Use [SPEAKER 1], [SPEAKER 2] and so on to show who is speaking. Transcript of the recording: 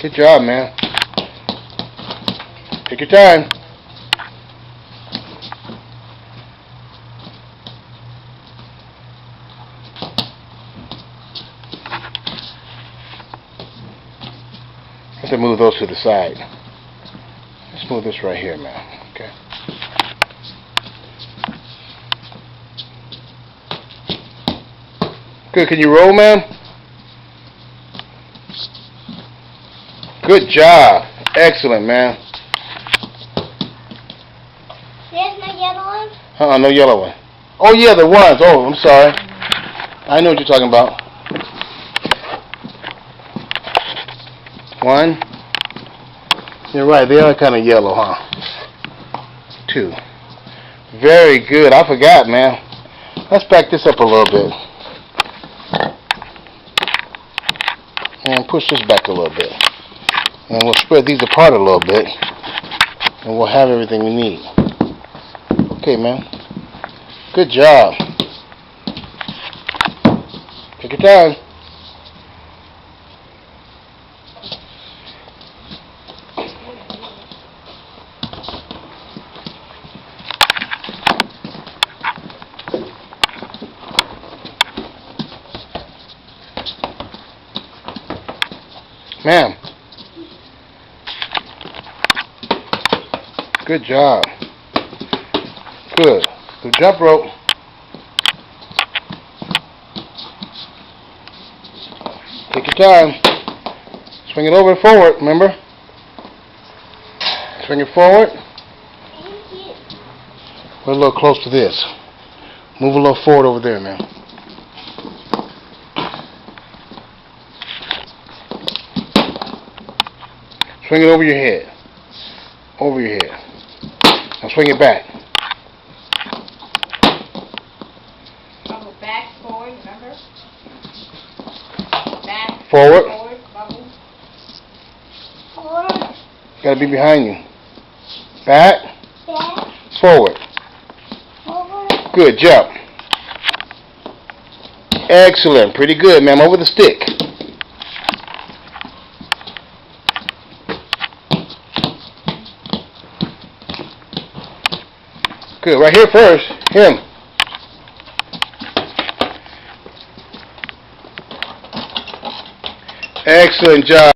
[SPEAKER 1] Good job, man. Take your time. Let's move those to the side. Let's move this right here, man. Okay. Good. Can you roll, man? Good job. Excellent, man.
[SPEAKER 2] There's no yellow one?
[SPEAKER 1] No yellow one. Oh, yeah, the ones. Oh, I'm sorry. I know what you're talking about. One. You're right. They are kind of yellow, huh? Two. Very good. I forgot, man. Let's back this up a little bit. And push this back a little bit. And we'll spread these apart a little bit. And we'll have everything we need. Okay, man. Good job. Take your time. Ma'am. Good job. Good. The jump rope. Take your time. Swing it over and forward, remember? Swing it forward. We're a little close to this. Move a little forward over there, man. Swing it over your head. Over your head. Now swing it back.
[SPEAKER 3] Bubble back, forward, remember? Back,
[SPEAKER 1] Forward.
[SPEAKER 3] forward, bubble.
[SPEAKER 2] Forward.
[SPEAKER 1] Gotta be behind you. Back.
[SPEAKER 2] Back.
[SPEAKER 1] Forward.
[SPEAKER 2] Forward.
[SPEAKER 1] Good jump. Excellent. Pretty good, ma'am. Over the stick. Good. Right here first. Him. Excellent job.